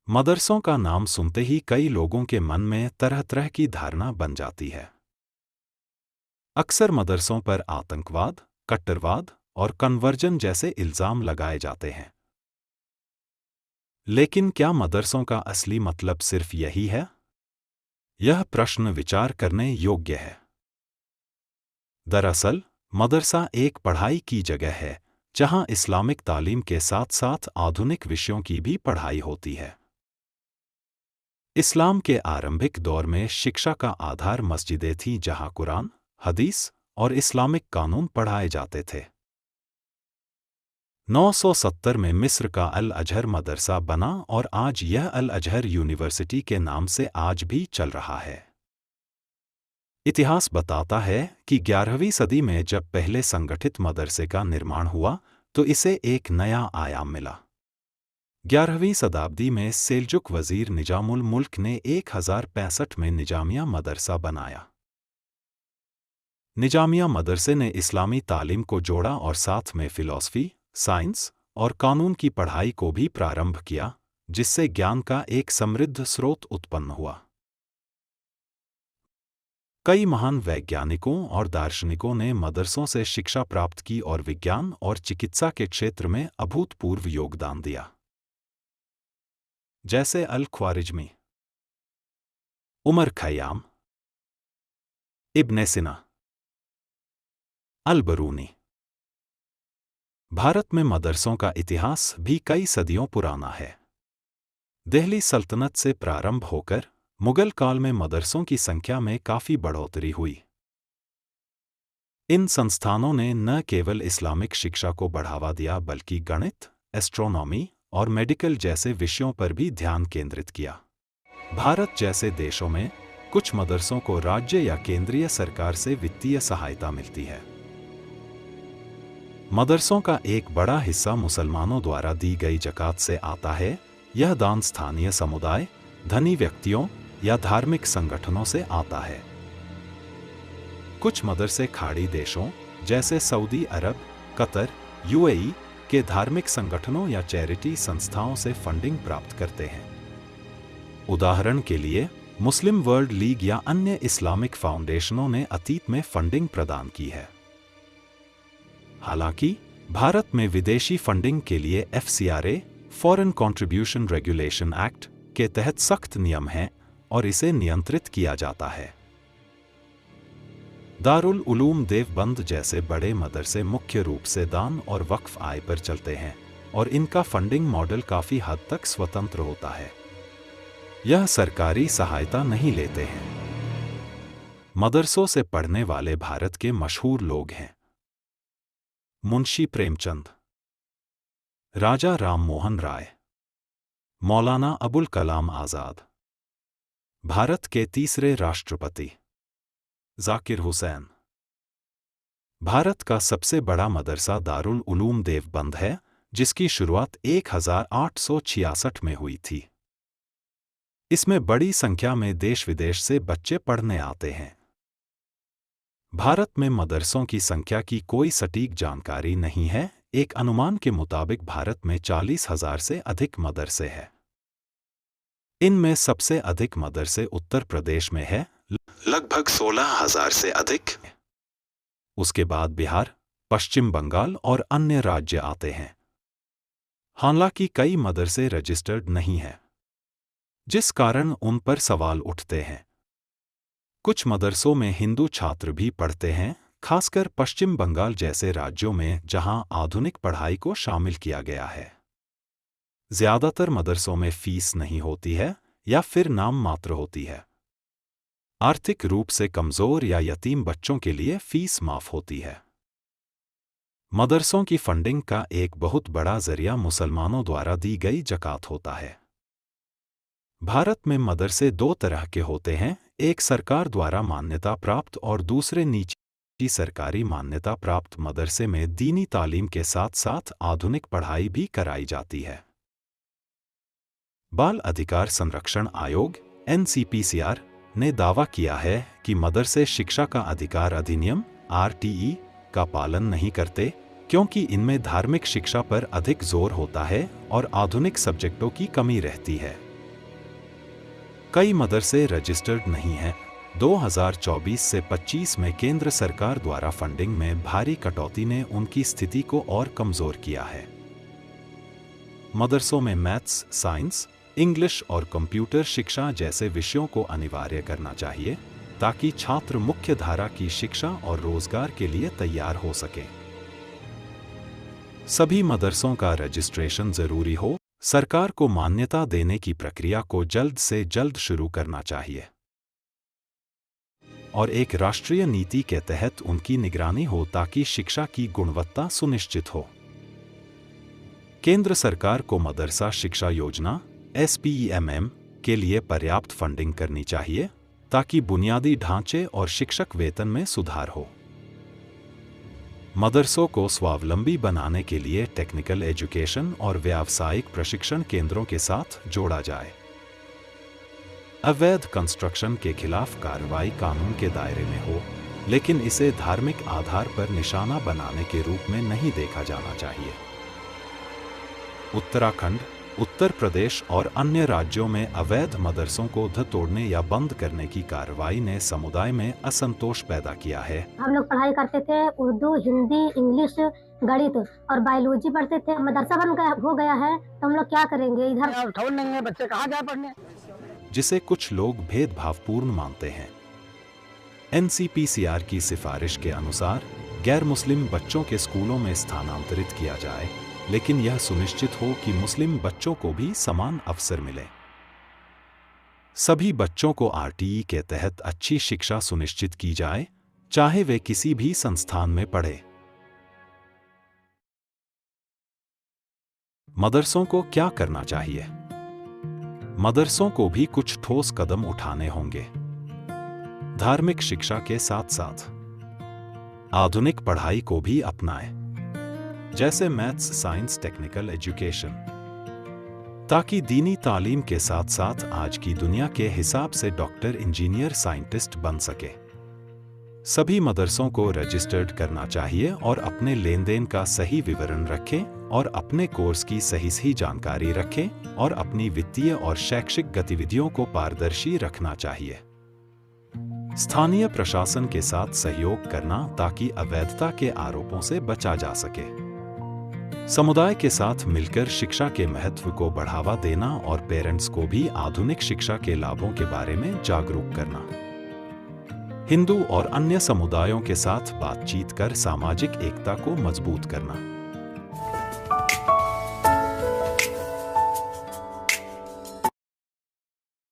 मदरसों का नाम सुनते ही कई लोगों के मन में तरह तरह की धारणा बन जाती है। अक्सर मदरसों पर आतंकवाद, कट्टरवाद और कन्वर्जन जैसे इल्जाम लगाए जाते हैं। लेकिन क्या मदरसों का असली मतलब सिर्फ यही है? यह प्रश्न विचार करने योग्य है। दरअसल, मदरसा एक पढ़ाई की जगह है जहां इस्लामिक तालीम के साथ साथ आधुनिक विषयों की भी पढ़ाई होती है। इस्लाम के आरंभिक दौर में शिक्षा का आधार मस्जिदें थीं जहां कुरान, हदीस और इस्लामिक कानून पढ़ाए जाते थे। 970 में मिस्र का अल अजहर मदरसा बना और आज यह अल अजहर यूनिवर्सिटी के नाम से आज भी चल रहा है। इतिहास बताता है कि 11वीं सदी में जब पहले संगठित मदरसे का निर्माण हुआ तो इसे एक नया आयाम मिला। 11वीं शताब्दी में सेल्जुक वजीर निजामुल मुल्क ने 1065 में निजामिया मदरसा बनाया। निजामिया मदरसे ने इस्लामी तालीम को जोड़ा और साथ में फिलॉसफी, साइंस और कानून की पढ़ाई को भी प्रारंभ किया, जिससे ज्ञान का एक समृद्ध स्रोत उत्पन्न हुआ। कई महान वैज्ञानिकों और दार्शनिकों ने मदरसों से शिक्षा प्राप्त की और विज्ञान और चिकित्सा के क्षेत्र में अभूतपूर्व योगदान दिया। जैसे अल ख्वारिज्मी, उमर खयाम, इब्ने सिना, अल बरूनी। भारत में मदरसों का इतिहास भी कई सदियों पुराना है। दिल्ली सल्तनत से प्रारंभ होकर मुगल काल में मदरसों की संख्या में काफी बढ़ोतरी हुई। इन संस्थानों ने न केवल इस्लामिक शिक्षा को बढ़ावा दिया बल्कि गणित, एस्ट्रोनॉमी और मेडिकल जैसे विषयों पर भी ध्यान केंद्रित किया। भारत जैसे देशों में कुछ मदरसों को राज्य या केंद्रीय सरकार से वित्तीय सहायता मिलती है। मदरसों का एक बड़ा हिस्सा मुसलमानों द्वारा दी गई ज़कात से आता है। यह दान स्थानीय समुदाय, धनी व्यक्तियों या धार्मिक संगठनों से आता है। कुछ मदरसे खाड़ी देशों जैसे सऊदी अरब, कतर, यूएई के धार्मिक संगठनों या चैरिटी संस्थाओं से फंडिंग प्राप्त करते हैं। उदाहरण के लिए, मुस्लिम वर्ल्ड लीग या अन्य इस्लामिक फाउंडेशनों ने अतीत में फंडिंग प्रदान की है। हालांकि भारत में विदेशी फंडिंग के लिए FCRA foreign contribution regulation act के तहत सख्त नियम हैं और इसे नियंत्रित किया जाता है। दारुल उलूम देवबंद जैसे बड़े मदरसे मुख्य रूप से दान और वक्फ आय पर चलते हैं और इनका फंडिंग मॉडल काफी हद तक स्वतंत्र होता है। यह सरकारी सहायता नहीं लेते हैं। मदरसों से पढ़ने वाले भारत के मशहूर लोग हैं: मुंशी प्रेमचंद, राजा राम मोहन राय, मौलाना अबुल कलाम आजाद, भारत के तीसरे राष्ट्रपति जाकिर हुसैन। भारत का सबसे बड़ा मदरसा दारुल उलूम देवबंद है, जिसकी शुरुआत 1866 में हुई थी। इसमें बड़ी संख्या में देश विदेश से बच्चे पढ़ने आते हैं। भारत में मदरसों की संख्या की कोई सटीक जानकारी नहीं है। एक अनुमान के मुताबिक भारत में 40,000 से अधिक मदरसे हैं। इनमें सबसे अधिक मदरसे उत्तर प्रदेश में है, लगभग 16,000 से अधिक। उसके बाद बिहार, पश्चिम बंगाल और अन्य राज्य आते हैं। हालांकि कई मदरसे रजिस्टर्ड नहीं हैं, जिस कारण उन पर सवाल उठते हैं। कुछ मदरसों में हिंदू छात्र भी पढ़ते हैं, खासकर पश्चिम बंगाल जैसे राज्यों में जहां आधुनिक पढ़ाई को शामिल किया गया है। ज्यादातर मदरसों में फीस नहीं होती है या फिर नाम मात्र होती है। आर्थिक रूप से कमजोर या यतीम बच्चों के लिए फीस माफ होती है। मदरसों की फंडिंग का एक बहुत बड़ा जरिया मुसलमानों द्वारा दी गई ज़कात होता है। भारत में मदरसे दो तरह के होते हैं, एक सरकार द्वारा मान्यता प्राप्त और दूसरे निजी सरकारी मान्यता प्राप्त। मदरसे में दीनी तालीम के साथ साथ आधुनिक पढ़ाई भी कराई जाती है। बाल अधिकार संरक्षण आयोग NCPCR ने दावा किया है कि मदरसे शिक्षा का अधिकार अधिनियम RTE का पालन नहीं करते, क्योंकि इनमें धार्मिक शिक्षा पर अधिक जोर होता है और आधुनिक सब्जेक्टों की कमी रहती है। कई मदरसे रजिस्टर्ड नहीं हैं। 2024 से 25 में केंद्र सरकार द्वारा फंडिंग में भारी कटौती ने उनकी स्थिति को और कमजोर किया है। मदरसों में मैथ्स, साइंस, इंग्लिश और कंप्यूटर शिक्षा जैसे विषयों को अनिवार्य करना चाहिए ताकि छात्र मुख्य धारा की शिक्षा और रोजगार के लिए तैयार हो सके। सभी मदरसों का रजिस्ट्रेशन जरूरी हो। सरकार को मान्यता देने की प्रक्रिया को जल्द से जल्द शुरू करना चाहिए और एक राष्ट्रीय नीति के तहत उनकी निगरानी हो ताकि शिक्षा की गुणवत्ता सुनिश्चित हो। केंद्र सरकार को मदरसा शिक्षा योजना SPEMM के लिए पर्याप्त फंडिंग करनी चाहिए ताकि बुनियादी ढांचे और शिक्षक वेतन में सुधार हो। मदरसों को स्वावलंबी बनाने के लिए टेक्निकल एजुकेशन और व्यावसायिक प्रशिक्षण केंद्रों के साथ जोड़ा जाए। अवैध कंस्ट्रक्शन के खिलाफ कार्रवाई कानून के दायरे में हो, लेकिन इसे धार्मिक आधार पर निशाना बनाने के रूप में नहीं देखा जाना चाहिए। उत्तराखंड, उत्तर प्रदेश और अन्य राज्यों में अवैध मदरसों को तोड़ने या बंद करने की कार्रवाई ने समुदाय में असंतोष पैदा किया है। हम लोग पढ़ाई करते थे, उर्दू, हिंदी, इंग्लिश, गणित और बायोलॉजी पढ़ते थे। मदरसा हो गया है तो हम लोग क्या करेंगे? इधर छोड़ देंगे, बच्चे कहाँ जाए पढ़ने? जिसे कुछ लोग भेदभावपूर्ण मानते हैं। NCPCR की सिफारिश के अनुसार गैर मुस्लिम बच्चों के स्कूलों में स्थानांतरित किया जाए, लेकिन यह सुनिश्चित हो कि मुस्लिम बच्चों को भी समान अवसर मिले। सभी बच्चों को RTE के तहत अच्छी शिक्षा सुनिश्चित की जाए, चाहे वे किसी भी संस्थान में पढ़े। मदरसों को क्या करना चाहिए? मदरसों को भी कुछ ठोस कदम उठाने होंगे। धार्मिक शिक्षा के साथ साथ आधुनिक पढ़ाई को भी अपनाएं, जैसे मैथ्स, साइंस, टेक्निकल एजुकेशन, ताकि दीनी तालीम के साथ साथ आज की दुनिया के हिसाब से डॉक्टर, इंजीनियर, साइंटिस्ट बन सके। सभी मदरसों को रजिस्टर्ड करना चाहिए और अपने लेन देन का सही विवरण रखें और अपने कोर्स की सही जानकारी रखें और अपनी वित्तीय और शैक्षिक गतिविधियों को पारदर्शी रखना चाहिए। स्थानीय प्रशासन के साथ सहयोग करना ताकि अवैधता के आरोपों से बचा जा सके। समुदाय के साथ मिलकर शिक्षा के महत्व को बढ़ावा देना और पेरेंट्स को भी आधुनिक शिक्षा के लाभों के बारे में जागरूक करना। हिंदू और अन्य समुदायों के साथ बातचीत कर सामाजिक एकता को मजबूत करना।